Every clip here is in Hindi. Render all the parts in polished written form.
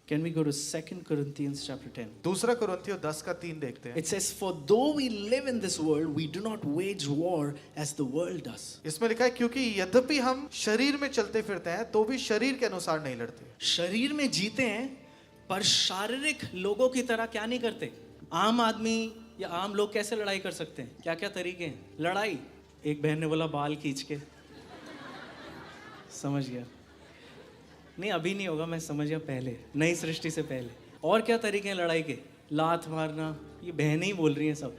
Can we go to 2 Corinthians chapter 10? दूसरा कुरिन्थियों 10:3 देखते हैं. It says, for though we live in this world, we do not wage war as the world does. इसमें लिखा है क्योंकि यद्यपि हम शरीर में चलते फिरते हैं तो भी शरीर के अनुसार नहीं लड़ते. शरीर में जीते हैं पर शारीरिक लोगों की तरह क्या नहीं करते. आम आदमी या आम लोग कैसे लड़ाई कर सकते हैं? क्या क्या तरीके हैं लड़ाई? एक बहन ने बोला बाल खींच के. समझ गया? नहीं अभी नहीं होगा, मैं समझ गया पहले, नई सृष्टि से पहले. और क्या तरीके हैं लड़ाई के? लात मारना. ये बहनें ही बोल रही हैं सब.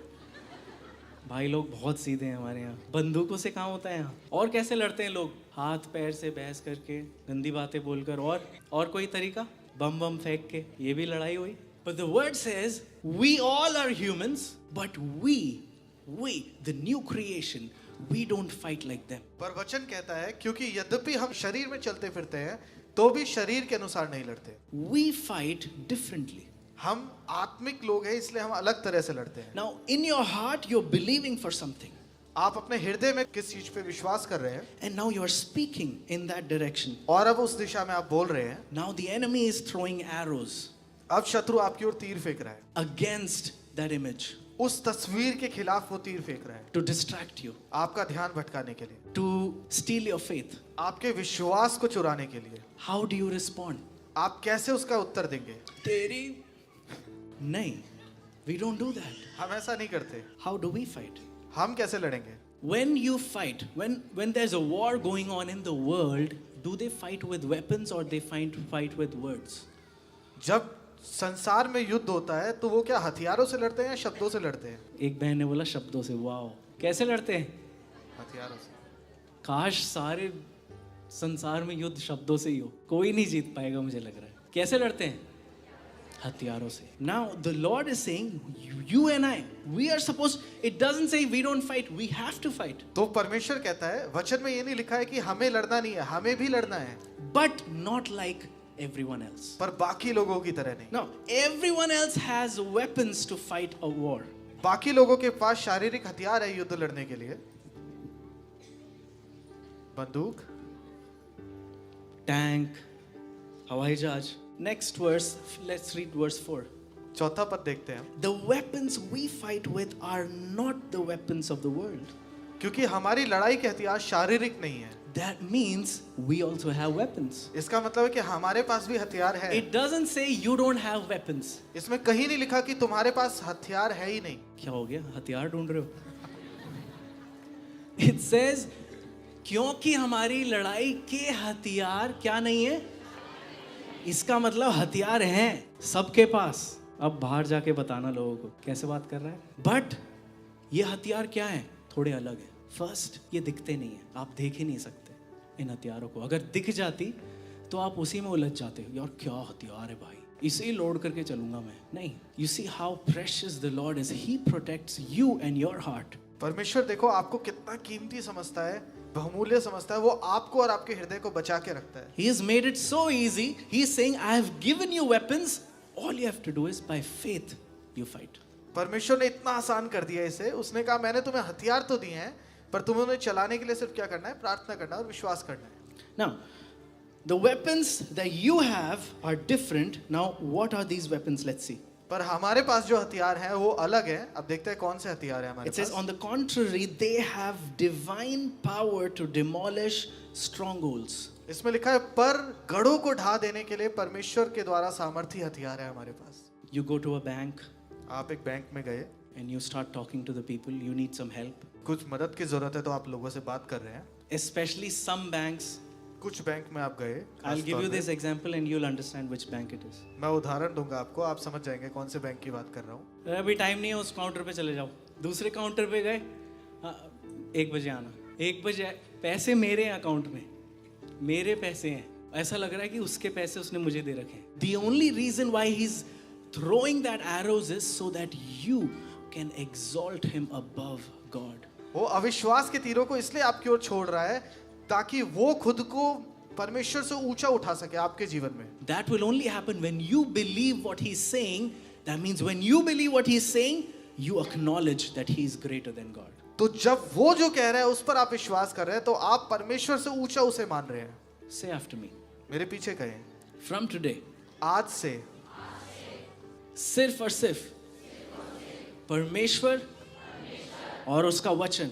भाई लोग बहुत सीधे हैं हमारे यहाँ. बंदूकों से काम होता है यहाँ. और कैसे लड़ते हैं लोग? हाथ पैर से बहस करके, गंदी बातें बोलकर. और कोई तरीका? बम बम फेंक के. ये भी लड़ाई हुई. But the word says we all are humans, but we the new creation, we don't fight like them. पर वचन कहता है क्योंकि यद्यपि हम शरीर में चलते फिरते हैं तो भी शरीर के अनुसार नहीं लड़ते. We fight differently. हम आत्मिक लोग हैं इसलिए हम अलग तरह से लड़ते हैं. Now in your heart you're believing for something. आप अपने हृदय में किस चीज पे विश्वास कर रहे हैं And now you're speaking in that direction. और अब उस दिशा में आप बोल रहे हैं. Now the enemy is throwing arrows अब शत्रु आपकी ओर तीर फेंक रहा है. against that image उस तस्वीर के खिलाफ वो तीर फेंक रहा है to distract you, आपका ध्यान भटकाने के लिए, to steal your faith. आपके विश्वास को चुराने के लिए. How do you respond? आप कैसे उसका उत्तर देंगे? तेरी नहीं. We don't do that. हम ऐसा नहीं करते. How do we fight? हम कैसे लड़ेंगे? When you fight, when there's a war going on in the world, do they fight with weapons or they fight with words? जब संसार में युद्ध होता है तो वो क्या हथियारों से लड़ते हैं या शब्दों से लड़ते हैं? एक बहन ने बोला शब्दों से. वाओ. कैसे लड़ते हैं? हथियारों से. काश सारे संसार में युद्ध शब्दों से ही हो. कोई नहीं जीत पाएगा मुझे लग रहा है. कैसे लड़ते हैं? हथियारों से. Now the Lord is saying you and I, we are supposed, it doesn't say we don't fight, we have to fight. तो परमेश्वर कहता है वचन में ये नहीं लिखा है कि हमें लड़ना नहीं है, हमें भी लड़ना है. But not like everyone else. पर बाकी लोगों की तरह नहीं. Now everyone else has weapons to fight a war. बाकी लोगों के पास शारीरिक हथियार है युद्ध लड़ने के लिए. बंदूक, टैंक, हवाई जहाज. Next verse, let's read verse 4. चौथा पद देखते हैं. The weapons we fight with are not the weapons of the world. क्योंकि हमारी लड़ाई के हथियार शारीरिक नहीं है. That means we also have weapons. इसका मतलब है कि हमारे पास भी हथियार है. It doesn't say you don't have weapons. इसमें कहीं नहीं लिखा कि तुम्हारे पास हथियार है ही नहीं. क्या हो गया? हथियार ढूंढ रहे हो? It says क्योंकि हमारी लड़ाई के हथियार क्या नहीं है. इसका मतलब हथियार हैं सबके पास. अब बाहर जाके बताना लोगों को कैसे बात कर रहा है. बट ये हथियार क्या है? थोड़े अलग है. फर्स्ट, ये दिखते नहीं है. आप देख ही नहीं सकते इन हथियारों को. अगर दिख जाती तो आप उसी में उलझ जाते हो. यार क्या हथियार है भाई, इसे ही लोड करके चलूंगा मैं. नहीं. You see how precious the Lord is. He protects you and your heart. परमेश्वर देखो आपको कितना कीमती समझता है, बहुमूल्य समझता है. वो आपको और आपके हृदय को बचा के रखता है. He has made it so easy. He is saying, I have given you weapons. All you have to do is by faith you fight. परमेश्वर ने इतना आसान कर दिया इसे. उसने कहा मैंने तुम्हें हथियार तो दिए हैं पर तुम्हें उन्हें चलाने के लिए सिर्फ क्या करना है? प्रार्थना करना और विश्वास करना है. Now, the weapons that you have are different. Now, what are these weapons? Let's see. पर हमारे पास जो हथियार हैं वो अलग हैं. अब देखते हैं कौन से हथियार हैं हमारे It says, pass. on the contrary, they have divine power to demolish strongholds. इसमें लिखा है पर गढ़ों को ढा देने के लिए परमेश्वर के द्वारा सामर्थी हथियार है हमारे पास. You go to a bank आप एक बैंक में गए, and you start talking to the people. You need some help. कुछ मदद की जरूरत है तो आप लोगों से बात कर रहे हैं. Especially some banks. कुछ बैंक में आप गए. I'll give you this example and you'll understand which bank it is. मैं उदाहरण दूंगा आपको, आप समझ जाएंगे कौन से बैंक की बात कर रहा हूँ. अभी टाइम नहीं है, उस काउंटर पे चले जाओ. दूसरे काउंटर पे गए. 1 बजे आना. 1 बजे पैसे मेरे अकाउंट में, मेरे पैसे हैं. ऐसा लग रहा है कि उसके पैसे उसने मुझे दे रखे हैं. The only reason why he's throwing that arrows is so that you can exalt him above God. वो अविश्वास के तीरों को इसलिए आपकी ओर छोड़ रहा है ताकि वो खुद को परमेश्वर से ऊंचा उठा सके आपके जीवन में. That will only happen when you believe what he's saying. That means when you believe what he's saying, you acknowledge that he is greater than God. तो जब वो जो कह रहा है उस पर आप विश्वास कर रहे हैं तो आप परमेश्वर से ऊंचा उसे मान रहे हैं. Say after me. मेरे पीछे कहें. From today, आज से सिर्फ और सिर्फ परमेश्वर और उसका वचन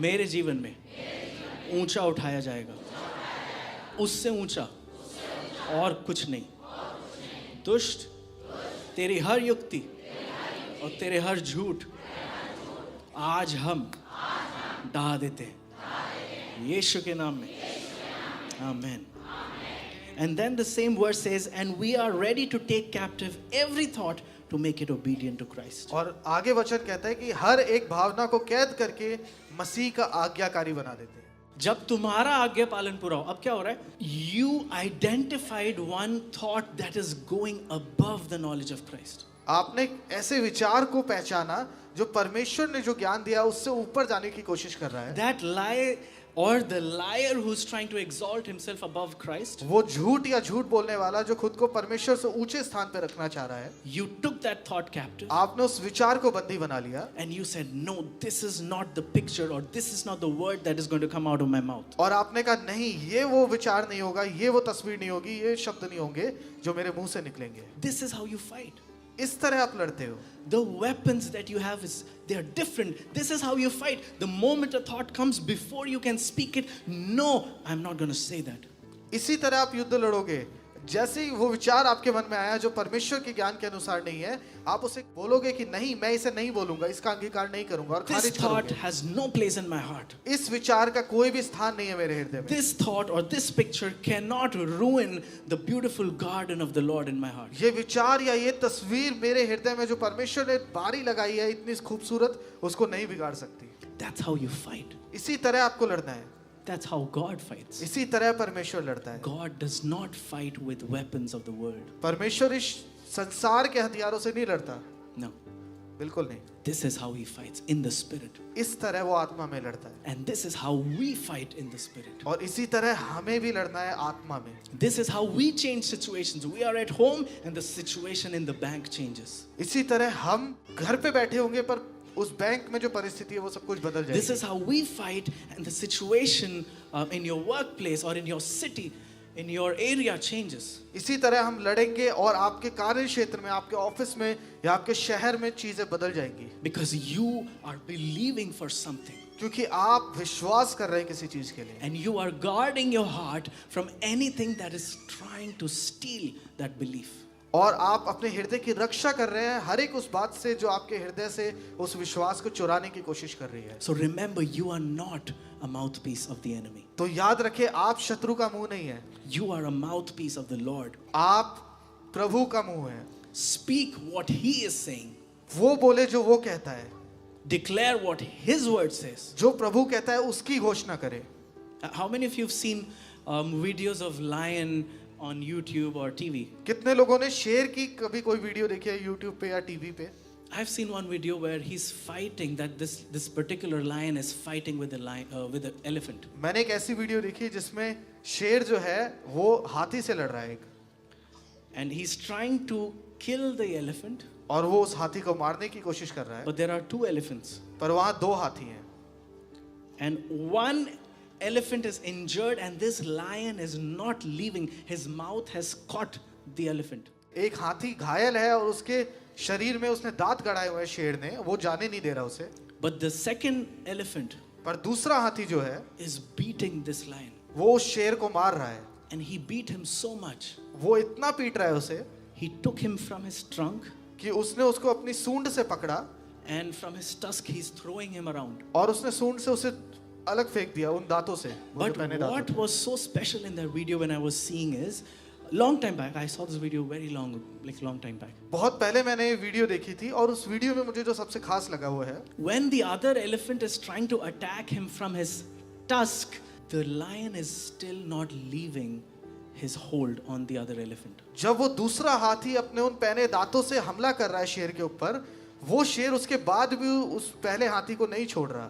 मेरे जीवन में ऊंचा उठाया जाएगा, उससे ऊंचा और कुछ नहीं। दुष्ट तेरी हर युक्ति और तेरे हर झूठ आज हम ढा देते हैं यीशु के नाम में, आमेन। And then the same verse says, and we are ready to take captive every thought to make it obedient to Christ. और आगे वचन कहता है कि हर एक भावना को कैद करके मसीह का आज्ञाकारी बना देते हैं। जब तुम्हारा आज्ञा पालन पूरा हो, अब क्या हो रहा है? You identified one thought that is going above the knowledge of Christ. आपने ऐसे विचार को पहचाना जो परमेश्वर ने जो ज्ञान दिया उससे ऊपर जाने की कोशिश कर रहा है। That lie or the liar who's trying to exalt himself above Christ, वो झूठ या झूठ बोलने वाला जो खुद को परमेश्वर से ऊंचे स्थान पर रखना चाह रहा है, you took that thought captive आपने उस विचार को बंदी बना लिया and you said, no, this is not the picture or this is not the word that is going to come out of my mouth. और आपने कहा नहीं, ये वो विचार नहीं होगा, ये वो तस्वीर नहीं होगी, ये शब्द नहीं होंगे जो मेरे मुंह से निकलेंगे। This is how you fight. इस तरह आप लड़ते हो। The weapons that you have they are different. This is how you fight. The moment a thought comes, before you can speak it, no, I'm not going to say that. इसी तरह आप युद्ध लड़ोगे। जैसे ही वो विचार आपके मन में आया जो परमेश्वर के ज्ञान के अनुसार नहीं है, आप उसे बोलोगे कि नहीं, मैं इसे नहीं बोलूंगा, इसका अंगीकार नहीं करूंगा और This खारिज thought करोगे। has no place in my heart. इस विचार का कोई भी स्थान नहीं है मेरे हृदय में। This thought or this picture cannot ruin the beautiful garden of the Lord in my heart. ये विचार या ये तस्वीर मेरे हृदय में जो परमेश्वर ने बारी लगाई है इतनी खूबसूरत, उसको नहीं बिगाड़ सकती। That's how you fight. इसी तरह आपको लड़ना है। That's how God fights. इसी तरह परमेश्वर लड़ता है। God does not fight with weapons of the world. परमेश्वर इस संसार के हथियारों से नहीं लड़ता, No. बिल्कुल नहीं। This is how he fights in the spirit. इस तरह वो आत्मा में लड़ता है And this is how we fight in the spirit. और इसी तरह हमें भी लड़ना है आत्मा में। This is how we change situations. We are at home and the situation in the bank changes. इसी तरह हम घर पे बैठे होंगे पर उस बैंक में जो परिस्थिति है वो सब कुछ बदल This जाएगी। is how we fight and the situation in your workplace or in your city, in your area changes. इसी तरह हम लड़ेंगे और आपके कार्य क्षेत्र में, आपके ऑफिस में या आपके शहर में चीजें बदल जाएंगी। Because you are believing for something. क्योंकि आप विश्वास कर रहे हैं किसी चीज के लिए And you are guarding your heart from anything that is trying to steal that belief. और आप अपने हृदय की रक्षा कर रहे हैं हर एक उस बात से जो आपके हृदय से उस विश्वास को चुराने की कोशिश कर रही है। So remember, you are not a mouthpiece of the enemy. तो याद रखें, आप शत्रु का मुंह नहीं है, You are a mouthpiece of the Lord. आप प्रभु का मुंह है। Speak what He is saying. वो बोले जो वो कहता है, Declare what His word says. जो प्रभु कहता है उसकी घोषणा करे। How many of you have seen videos of lion on YouTube or TV? कितने लोगों ने शेर की कभी कोई वीडियो देखी है यूट्यूब पे या टीवी पे? I've seen one video where he's fighting, that this particular lion is fighting with with an elephant. मैंने एक ऐसी वीडियो देखी जिसमें शेर जो है वो हाथी से लड़ रहा है एक, And he's trying to kill the elephant, और वो उस हाथी को मारने की कोशिश कर रहा है, but there are two elephants. पर वहाँ दो हाथी हैं And one elephant is injured and this lion is not leaving. His mouth has caught the elephant. एक हाथी घायल है और उसके शरीर में उसने दांत गड़ाए हुए हैं शेर ने, वो जाने नहीं दे रहा उसे। But the second elephant पर दूसरा हाथी जो है is beating this lion. वो उस शेर को मार रहा है, And he beat him so much. वो इतना पीट रहा है उसे He took him from his trunk कि उसने उसको अपनी सूंड से पकड़ा and from his tusk he's throwing him around. और उसने सूंड से उसे अलग फेंक दिया उन दांतों से, वो जो But पहने दांत what थे। was so special in that video when I was seeing is, long time back, I saw this video very long time back. बहुत पहले मैंने ये वीडियो देखी थी और उस वीडियो में मुझे जो सबसे खास लगा वो है When the other elephant is trying to attack him from his tusk, the lion is still not leaving his hold on the other elephant. जब वो दूसरा हाथी अपने उन पहने दांतों से हमला कर रहा है शेर के ऊपर, वो शेर उसके बाद भी उस पहले हाथी को नहीं छोड़ रहा,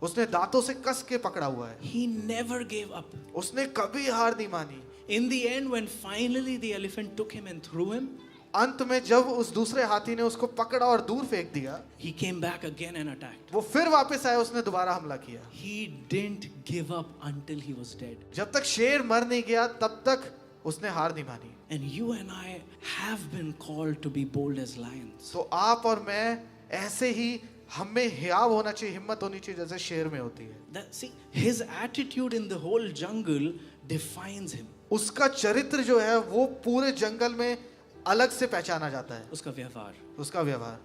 उसने दांतों से कस के पकड़ा हुआ है। He never gave up. उसने कभी हार नहीं मानी। In the end, when finally the elephant took him and threw him, अंत में जब उस दूसरे हाथी ने उसको पकड़ा और दूर फेंक दिया, he came back again and attacked. वो फिर वापस आया, उसने दोबारा हमला किया। He didn't give up until he was dead. जब तक शेर मर नहीं गया तब तक उसने हार नहीं मानी। And you and I have been called to be bold as lions. तो आप और मैं ऐसे ही हमें हियाव होना चाहिए, हिम्मत होनी चाहिए जैसे शेर में होती है। See, his attitude in the whole jungle defines him. उसका चरित्र जो है वो पूरे जंगल में अलग से पहचाना जाता है, उसका व्यवहार। उसका व्यवहार।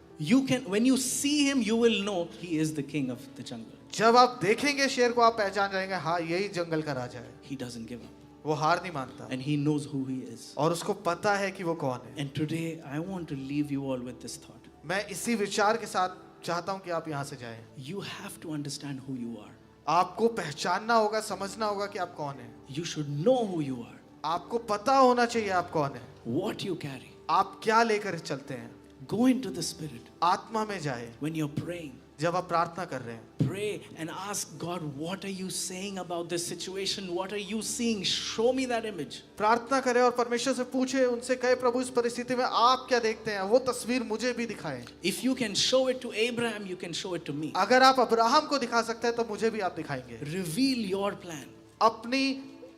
When you see him, you will know he is the king of the jungle. जब आप देखेंगे शेर को आप पहचान जाएंगे, हाँ यही जंगल का राजा है। He doesn't give up. वो हार नहीं मानता And he knows who he is. और उसको पता है कि वो कौन है। And today I want to leave you all with this thought. मैं इसी विचार के साथ चाहता हूँ कि आप यहाँ से जाएं। You have to understand who you are. आपको पहचानना होगा, समझना होगा कि आप कौन हैं। You should know who you are. आपको पता होना चाहिए आप कौन हैं, What you carry. आप क्या लेकर चलते हैं। Go into the spirit. आत्मा में जाए। When you're praying, जब आप प्रार्थना कर रहे हैं, pray and ask God, what are you saying about this situation? What are you seeing? Show me that image. प्रार्थना करें और परमेश्वर से पूछे, उनसे कहे प्रभु इस परिस्थिति में आप क्या देखते हैं, वो तस्वीर मुझे भी दिखाएं। If you can show it to Abraham, you can show it to me. अगर आप अब्राहम को दिखा सकते हैं तो मुझे भी आप दिखाएंगे। Reveal your plan. अपनी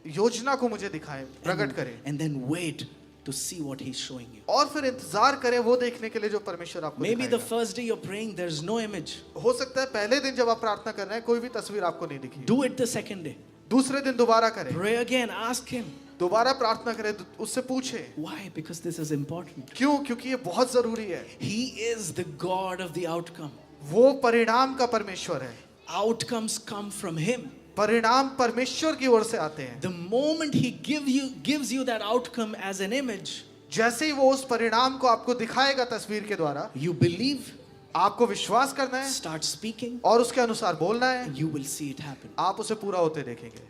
योजना को मुझे दिखाएं, प्रकट करें And then wait to see what he's showing you. और फिर इंतजार करें वो देखने के लिए जो परमेश्वर आपको Maybe the दिखाएगा। first day you're praying, there's no image. हो सकता है पहले दिन जब आप प्रार्थना कर रहे हैं कोई भी तस्वीर आपको नहीं दिखी। Do it the second day. दूसरे दिन दोबारा करें, Pray again. Ask him. दोबारा प्रार्थना करें, उससे पूछे Why? Because this is important. क्यों, क्योंकि ये बहुत जरूरी है। He is the God of the outcome. वो परिणाम का परमेश्वर है, Outcomes come from him. परिणाम परमेश्वर की ओर से आते हैं। The moment he gives you that outcome as an image, जैसे ही वो उस परिणाम को आपको दिखाएगा तस्वीर के द्वारा, you believe, आपको विश्वास करना है start speaking, और उसके अनुसार बोलना है, you will see it happen. आप उसे पूरा होते देखेंगे।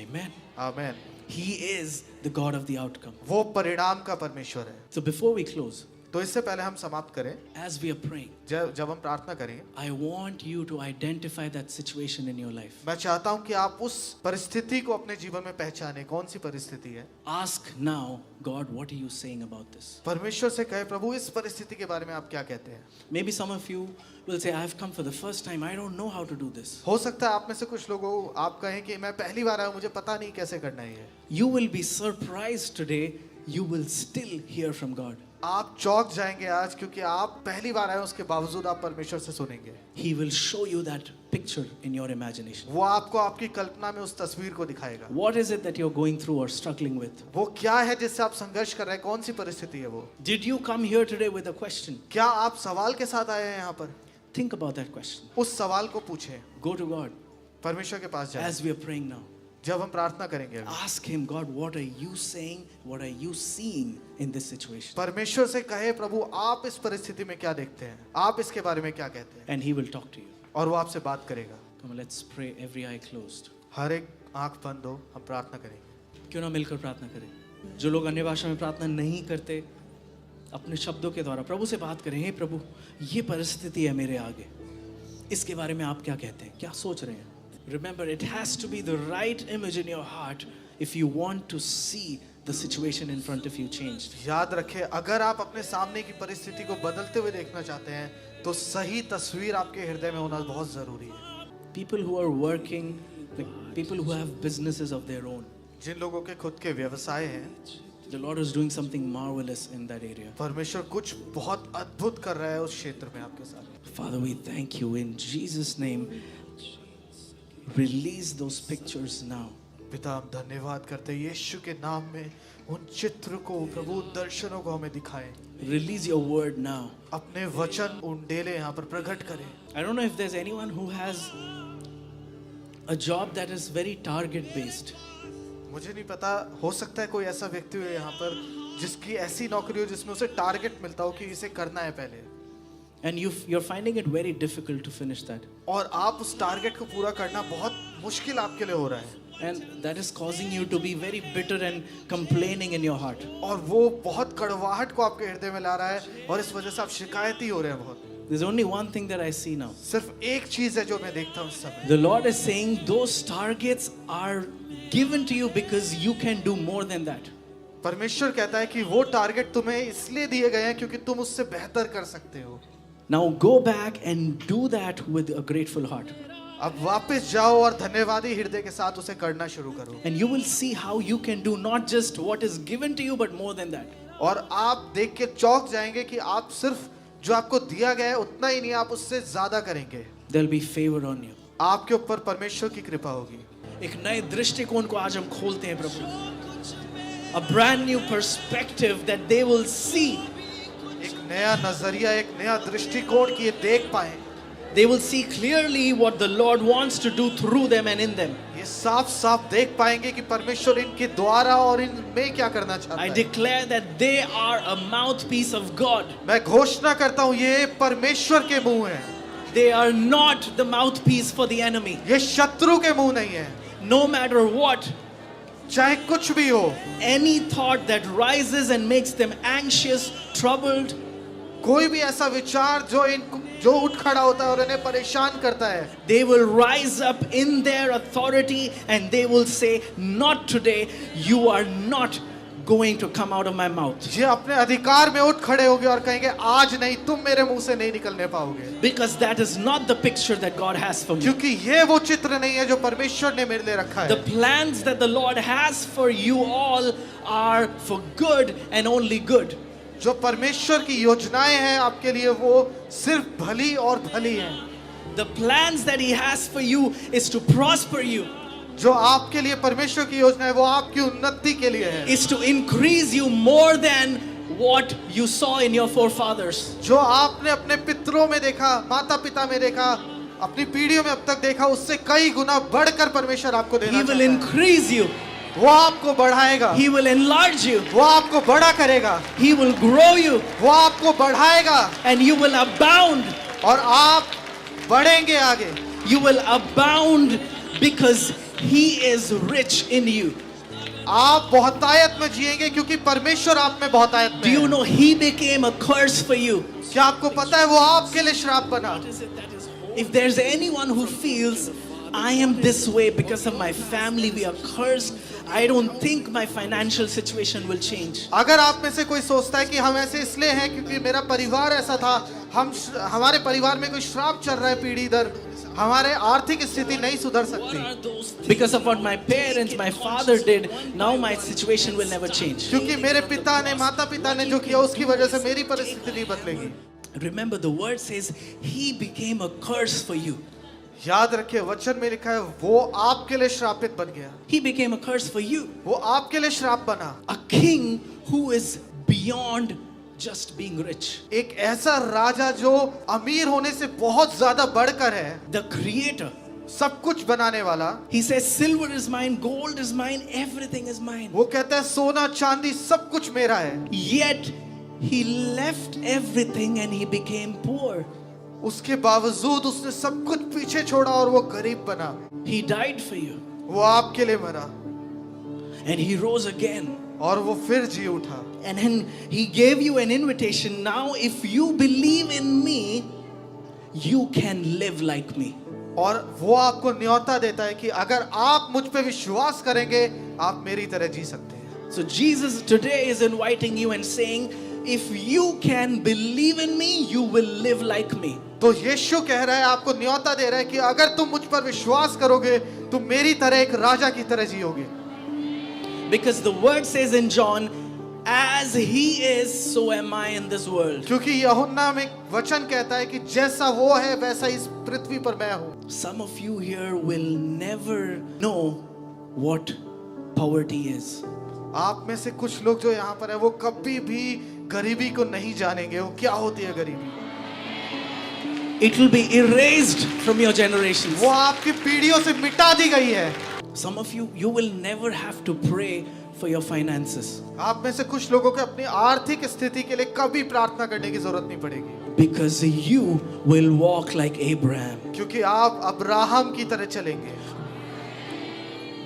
Amen. Amen. He is the God of the outcome. वो परिणाम का परमेश्वर है। So before we close, तो इससे पहले हम समाप्त करें, as we are praying, जब हम प्रार्थना करें, I want you to identify that situation in your life. मैं चाहता हूं कि आप उस परिस्थिति को अपने जीवन में पहचानें। कौन सी परिस्थिति है? Ask now, God, what are you saying about this? परमेश्वर से कहे प्रभु इस परिस्थिति के बारे में आप क्या कहते हैं? Maybe some of you will say, I've come for the first time. I don't know how to do this. हो सकता है आप में से कुछ लोगों आप कहें कि मैं पहली बार आया हूं, मुझे पता नहीं कैसे करना है ये। You will be surprised today. You will still hear from God. आप चौंक जाएंगे आज, क्योंकि आप पहली बार आए, उसके बावजूद आप परमेश्वर से सुनेंगे। He will show you that picture in your imagination. वो आपको आपकी कल्पना में उस तस्वीर को दिखाएगा। What is it that you're going through or struggling with? वो क्या है जिससे आप संघर्ष कर रहे हैं? कौन सी परिस्थिति है वो? Did you come here today with a question? क्या आप सवाल के साथ आए हैं यहाँ पर? Think about that question. उस सवाल को पूछें, Go to God परमेश्वर के पास जाएं। as we are praying now. जब हम प्रार्थना करेंगे अभी, Ask him, God, what are you saying? What are you seeing in this situation? परमेश्वर से कहे प्रभु आप इस परिस्थिति में क्या देखते हैं, आप इसके बारे में क्या कहते हैं, And he will talk to you. और वो आपसे बात करेगा। Come on, let's pray, every eye closed. हर एक आंख बंद हो, हम प्रार्थना करेंगे। क्यों ना मिलकर प्रार्थना करें? जो लोग अन्य भाषा में प्रार्थना नहीं करते, अपने शब्दों के द्वारा प्रभु से बात करें। हे प्रभु, ये परिस्थिति है मेरे आगे, इसके बारे में आप क्या कहते हैं, क्या सोच रहे हैं? Remember, it has to be the right image in your heart if you want to see the situation in front of you changed. याद रखें, अगर आप अपने सामने की परिस्थिति को बदलते हुए देखना चाहते हैं तो सही तस्वीर आपके हृदय में होना बहुत जरूरी है। People who are working, like people who have businesses of their own, जिन लोगों के खुद के व्यवसाय हैं, the Lord is doing something marvelous in that area. परमेश्वर कुछ बहुत अद्भुत कर रहा है उस क्षेत्र में आपके साथ। Father, we thank you in Jesus' name. Release those pictures now. पिता हम धन्यवाद करते हैं यीशु के नाम में, उन चित्र को प्रभु, दर्शनों को हमें दिखाएं। Release your word now. अपने वचन उंडेले यहाँ पर प्रकट करें। I don't know if there's anyone who has a job that is very target based. मुझे नहीं पता, हो सकता है कोई ऐसा व्यक्ति हो यहाँ पर जिसकी ऐसी नौकरी हो जिसमें उसे टारगेट मिलता हो कि इसे करना है पहले, And you're finding it very difficult to finish that. और आप उस टारगेट को पूरा करना बहुत मुश्किल आपके लिए हो रहा है, And that is causing you to be very bitter and complaining in your heart. और वो बहुत कड़वाहट को आपके हृदय में ला रहा है, और इस वजह से आप शिकायती हो रहे हैं बहुत। There's only one thing that I see now. सिर्फ एक चीज है जो मैं देखता हूँ इस समय। The Lord is saying those targets are given to you because you can do more than that. परमेश्वर कहता है कि वो टारगेट तुम्हें इसलिए दिए गए हैं क्योंकि तुम उससे बेहतर कर सकते हो। Now go back and do that with a grateful heart. अब वापस जाओ और धन्यवादी हृदय के साथ उसे करना शुरू करो। And you will see how you can do not just what is given to you, but more than that. और आप देख के चौंक जाएंगे कि आप सिर्फ जो आपको दिया गया है उतना ही नहीं, आप उससे ज्यादा करेंगे। There'll be favor on you. आपके ऊपर परमेश्वर की कृपा होगी। एक नए दृष्टिकोण को आज हम खोलते हैं प्रभु। A brand new perspective that they will see. एक नया नजरिया, एक नया दृष्टिकोण कि ये देख पाए। They will see clearly what the Lord wants to do through them and in them. ये साफ साफ देख पाएंगे कि परमेश्वर इनके द्वारा और इनमें क्या करना चाहता I है। declare that they are a mouthpiece of God. मैं घोषणा करता हूँ ये परमेश्वर के मुंह है, They are not the mouthpiece for the enemy. ये शत्रु के मुंह नहीं है। No matter what, चाहे कुछ भी हो, any thought that rises and makes them anxious, troubled, कोई भी ऐसा विचार जो उठ खड़ा होता है और इन्हें परेशान करता है, they will rise up in their authority and they will say, not today, you are not going to come out of my mouth. ये अपने अधिकार में उठ खड़े होंगे और कहेंगे आज नहीं, तुम मेरे मुंह से नहीं निकलने पाओगे। Because that is not the picture that God has for me. क्योंकि ये वो चित्र नहीं है जो परमेश्वर ने मेरे लिए रखा The है। plans that the Lord has for you all are for good and only good. जो परमेश्वर की योजनाएं हैं आपके लिए वो सिर्फ भली और भली हैं। The plans that He has for you is to prosper you, जो आपके लिए परमेश्वर की योजना है वो आपकी उन्नति के लिए है। is to increase you more than what you saw in your forefathers. जो आपने अपने पितरों में देखा, माता पिता में देखा, अपनी पीढ़ियों में अब तक देखा, उससे कई गुना बढ़कर परमेश्वर आपको देना He will चाहता है। increase you. वो आपको बढ़ाएगा, He will enlarge you. वो आपको बड़ा करेगा, He will grow you, वो आपको बढ़ाएगा and you will abound. और आप बढ़ेंगे आगे। You will abound because He is rich in you. आप बहुतायत में जिएंगे क्योंकि परमेश्वर आप में बहुतायत में Do you है। know He became a curse for you? क्या आपको पता है वो आपके लिए श्राप बना? If there's anyone who feels I am this way because of my family, we are cursed, I don't think my financial situation will change. अगर आप में से कोई सोचता है कि हम ऐसे इसलिए हैं क्योंकि मेरा परिवार ऐसा था, हमारे परिवार में कोई श्राप चल रहा है पीढ़ी दर, हमारे आर्थिक स्थिति नहीं सुधर सकती Because of what my parents, my father did, now my situation will never change. क्योंकि मेरे पिता ने, माता पिता ने जो किया उसकी वजह से मेरी परिस्थिति नहीं बदलेगी। Remember, the word says He became a curse for you. याद रखिए वचन में लिखा है वो आपके लिए श्रापित बन गया, He became a curse for you. वो आपके लिए श्राप बना। A king who is beyond just being rich. एक ऐसा राजा जो अमीर होने से बहुत ज्यादा बढ़कर है, The creator. सब कुछ बनाने वाला। He says, silver is mine, gold is mine, everything is mine. वो कहता है सोना चांदी सब कुछ मेरा है। Yet he left everything and he became poor. उसके बावजूद उसने सब कुछ पीछे छोड़ा और वो गरीब बना। He died for you वो आपके लिए मरा and he rose again. और वो फिर जी उठा। And then he gave you an invitation. Now, if you believe in me, you can live like me. और वो आपको न्योता देता है कि अगर आप मुझ पे विश्वास करेंगे आप मेरी तरह जी सकते हैं। So Jesus today is inviting you and saying, if you can believe in me, you will live like me. तो यीशु कह रहा है, आपको न्योता दे रहा है कि अगर तुम मुझ पर विश्वास करोगे तुम मेरी तरह एक राजा की तरह जियोगे। Because the word says in John, as he is, so am I in this world. क्योंकि यूहन्ना में वचन कहता है कि जैसा वो है वैसा इस पृथ्वी पर मैं हूँ। Some of you here will never know what poverty is. आप में से कुछ लोग जो यहाँ पर है वो कभी भी गरीबी को नहीं जानेंगे, वो क्या होती है गरीबी। It will be erased from your generations. वो आपकी पीढ़ियों से मिटा दी गई है। Some of you, you will never have to pray for your finances. आप में से कुछ लोगों को अपनी आर्थिक स्थिति के लिए कभी प्रार्थना करने की जरूरत नहीं पड़ेगी। Because you will walk like Abraham. क्योंकि आप अब्राहम की तरह चलेंगे।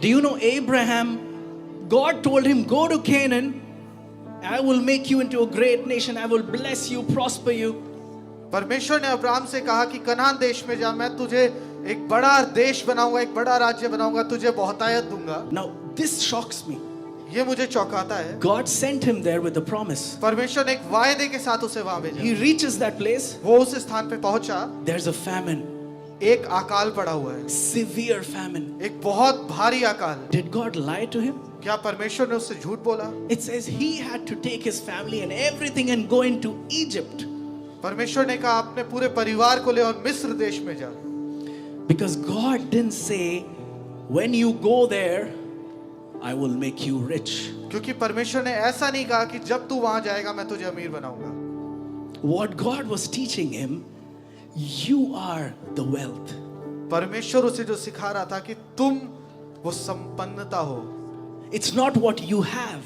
Do you know Abraham? God told him, go to Canaan. I will make you into a great nation. I will bless you, prosper you. परमेश्वर ने अब्राहम से कहा कि कनान देश में जा, मैं तुझे एक बड़ा देश बनाऊंगा, एक बड़ा राज्य बनाऊंगा, तुझे बहुतायत दूंगा। Now, this shocks me. ये मुझे चौंकाता है। God sent him there with a promise. परमेश्वर ने एक वायदे के साथ उसे वहां भेजा। He reaches that place. वो उस स्थान पे पहुंचा। There's a famine. एक अकाल पड़ा हुआ है, severe famine. एक बहुत भारी अकाल। Did God lie to him? क्या परमेश्वर ने उससे झूठ बोला? It says he had to take his family and everything and go into Egypt परमेश्वर ने कहा अपने पूरे परिवार को ले और मिस्र देश में जा, because God didn't say, when you go there, I will make you rich. क्योंकि परमेश्वर ने ऐसा नहीं कहा कि जब तू वहां जाएगा मैं तुझे अमीर बनाऊंगा। What God was teaching him, you are the wealth. परमेश्वर उसे जो सिखा रहा था कि तुम वो संपन्नता हो। It's not what you have,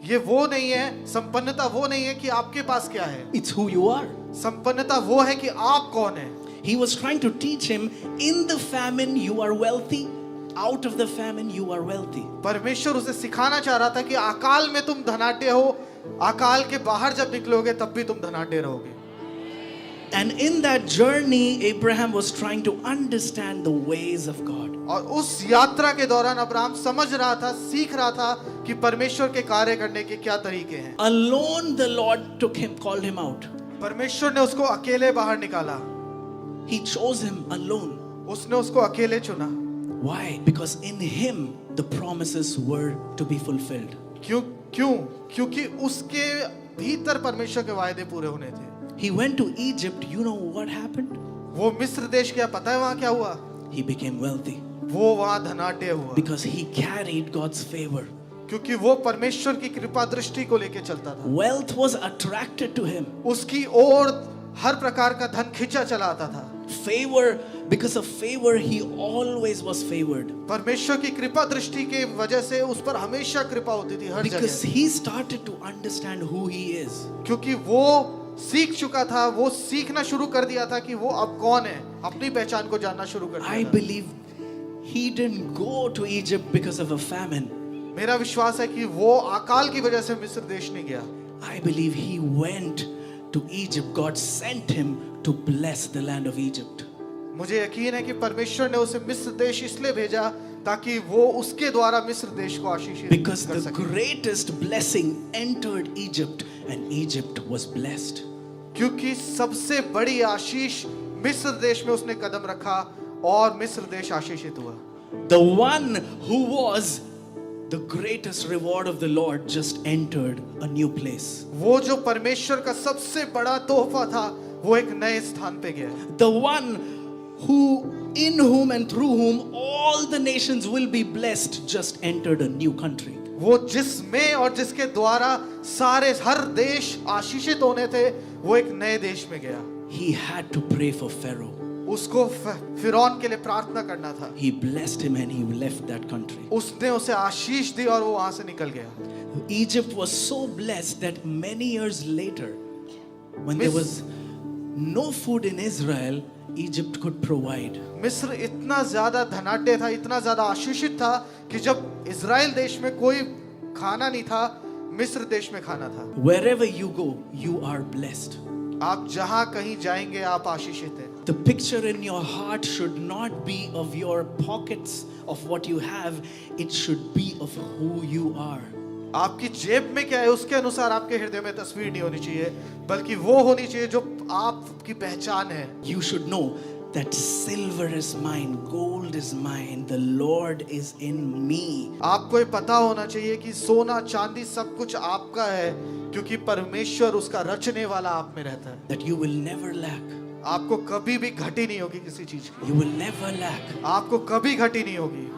ये वो नहीं है, संपन्नता वो नहीं है कि आपके पास क्या है, it's who you are. संपन्नता वो है कि आप कौन है। He was trying to teach him, in the famine you are wealthy, out of the famine you are wealthy. परमेश्वर उसे सिखाना चाह रहा था कि अकाल में तुम धनाढ्य हो, अकाल के बाहर जब निकलोगे तब भी तुम धनाढ्य रहोगे। And in that journey, Abraham was trying to understand the ways of God. और उस यात्रा के दौरान अब्राहम समझ रहा था, सीख रहा था कि परमेश्वर के कार्य करने के क्या तरीके हैं। Alone the Lord took him, called him out. परमेश्वर ने उसको अकेले बाहर निकाला, He chose him alone. उसने उसको अकेले चुना। Why? Because in him the promises were to be fulfilled. क्यों? क्योंकि उसके भीतर परमेश्वर के वायदे पूरे होने थे। He went to Egypt. You know what happened? वो मिस्र देश गया, पता है वहां क्या हुआ? He became wealthy वो वहां धनाढ्य हुआ, because he carried God's favor. क्योंकि वो परमेश्वर की कृपा दृष्टि को लेके चलता था। Wealth was attracted to him. उसकी ओर हर प्रकार का धन खींचा चला आता था। Favor, because of favor, he always was favored. परमेश्वर की कृपा दृष्टि के वजह से उस पर हमेशा कृपा होती थी हर Because जगह, he started to understand who he is. क्योंकि वो सीख चुका था, वो सीखना शुरू कर दिया था कि वो अब कौन है, अपनी पहचान को जानना शुरू कर I दिया था। believe he didn't go to Egypt because of a famine. मेरा विश्वास है कि वो अकाल की वजह से मिस्र देश नहीं गया। I believe he went to Egypt. God sent him to bless the land of Egypt. मुझे यकीन है कि परमेश्वर ने उसे मिस्र देश इसलिए भेजा ताकि वो उसके द्वारा मिस्र देश को आशीषित Because कर the सके। greatest blessing entered Egypt and Egypt was blessed. क्योंकि सबसे बड़ी आशीष मिस्र देश में उसने कदम रखा और मिस्र देश आशीषित हुआ। The one who was the greatest reward of the Lord just entered a new place. वो जो परमेश्वर का सबसे बड़ा तोहफा था वो एक नए स्थान पे गया। The one who, in whom and through whom all the nations will be blessed, just entered a new country. वो जिसमें और जिसके द्वारा सारे हर देश आशीषित होने थे वो एक नए देश में गया। He had to pray for Pharaoh. उसको फिरौन के लिए प्रार्थना करना था। He blessed him and he left that country. उसने उसे आशीष दी और वो वहां से निकल गया। Egypt was so blessed that many years later, when there was no food in Israel, Egypt could provide. मिस्र इतना ज्यादा धनाढ्य था, इतना ज्यादा आशीषित था कि जब इजराइल देश में कोई खाना नहीं था, मिस्र देश में खाना था। Wherever you go, you are blessed. आप जहां कहीं जाएंगे आप आशीषित हैं। The picture in your heart should not be of your pockets of what you have. It should be of who you are. आपकी जेब में क्या है उसके अनुसार आपके हृदय में तस्वीर नहीं होनी चाहिए, बल्कि वो होनी चाहिए जो आपकी पहचान है। You should know that silver is mine, gold is mine, the Lord is in me. आपको ये पता होना चाहिए कि सोना चांदी सब कुछ आपका है, क्योंकि परमेश्वर उसका रचने वाला आप में रहता है। That you will never lack. आपको कभी भी घटी नहीं होगी किसी चीज की, You will never lack. आपको कभी घटी नहीं होगी।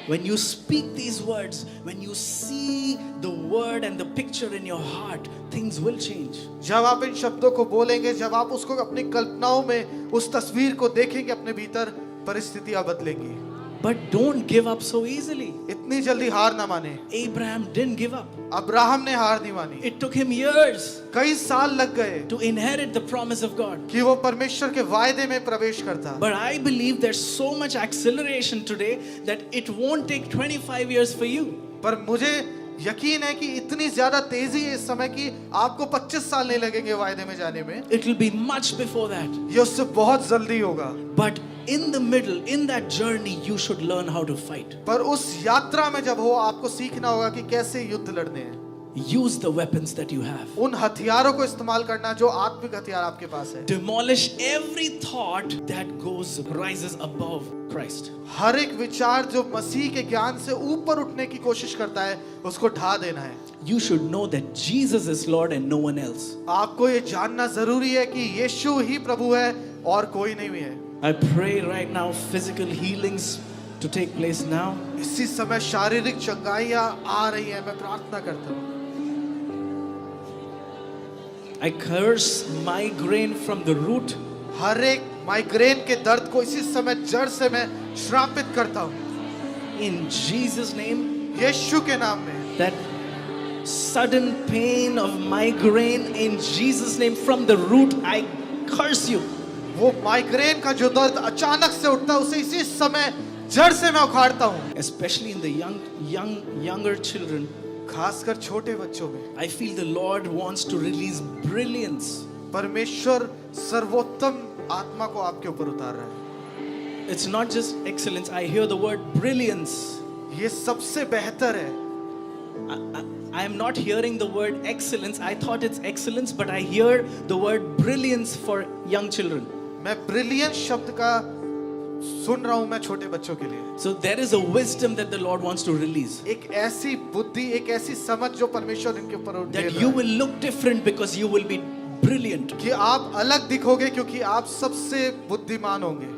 When you speak these words, when you see the word and the picture in your heart, things will change. जब आप इन शब्दों को बोलेंगे, जब आप उसको अपनी कल्पनाओं में उस तस्वीर को देखेंगे अपने भीतर, परिस्थितियां बदलेंगी। But don't give up so easily. इतनी जल्दी हार ना माने। Abraham didn't give up. Abraham ने हार नहीं मानी। It took him years कई साल लग गए to inherit the promise of God. कि वो परमेश्वर के वायदे में प्रवेश करता। But I believe there's so much acceleration today that it won't take 25 years for you. पर मुझे यकीन है कि इतनी ज्यादा तेजी है इस समय कि आपको 25 साल नहीं लगेंगे वायदे में जाने में। It will be much before that. ये उससे बहुत जल्दी होगा। But in the middle, in that journey, you should learn how to fight. पर उस यात्रा में जब हो आपको सीखना होगा कि कैसे युद्ध लड़ने हैं। use the weapons that you have. उन हथियारों को इस्तेमाल करना जो आत्मिक हथियार आपके पास है। Demolish every thought that rises above Christ. हर एक विचार जो मसीह के ज्ञान से ऊपर उठने की कोशिश करता है उसको ढा देना है। You should know that Jesus is Lord and no one else. आपको ये जानना जरूरी है कि यीशु ही प्रभु है और कोई नहीं है। I pray right now physical healings to take place now. इसी समय शारीरिक चंगाइयां आ रही हैं, मैं प्रार्थना करता हूँ। I curse migraine from the root. हर एक माइग्रेन के दर्द को इसी समय जड़ से मैं श्रापित करता हूँ In Jesus' name, यीशु के नाम में। that sudden pain of migraine in Jesus' name from the root, I curse you. वो माइग्रेन का जो दर्द अचानक से उठता है उसे इसी समय जड़ से मैं उखाड़ता हूँ। Especially in the younger children, खासकर छोटे बच्चों में I feel the Lord wants to release brilliance. परमेश्वर सर्वोत्तम आत्मा को आपके ऊपर उतार रहा है। It's not just excellence. I hear the word brilliance. ये सबसे बेहतर है। I am not hearing the word excellence. I thought it's excellence, but I hear the word brilliance for young children. मैं ब्रिलियंट शब्द का सुन रहा हूँ मैं छोटे बच्चों के लिए। So there is a wisdom that the Lord wants to release. एक ऐसी बुद्धि, एक ऐसी समझ जो परमेश्वर इनके ऊपर दे That रहा you है। will look different because you will be brilliant. कि आप अलग दिखोगे क्योंकि आप सबसे बुद्धिमान होंगे।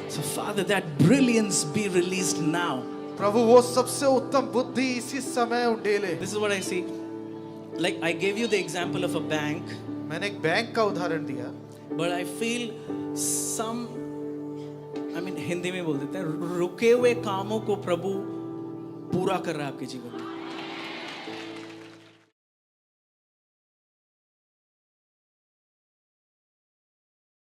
So Father, that brilliance be released now. प्रभु वो सबसे उत्तम बुद्धि इसी समय उंडेले। This is what I see. Like I gave you the example of a bank, मैंने एक बैंक का उदाहरण दिया, but I feel some, I mean Hindi में बोल देते हैं, रुके हुए कामों को प्रभु पूरा कर रहा है आपके जीवन में.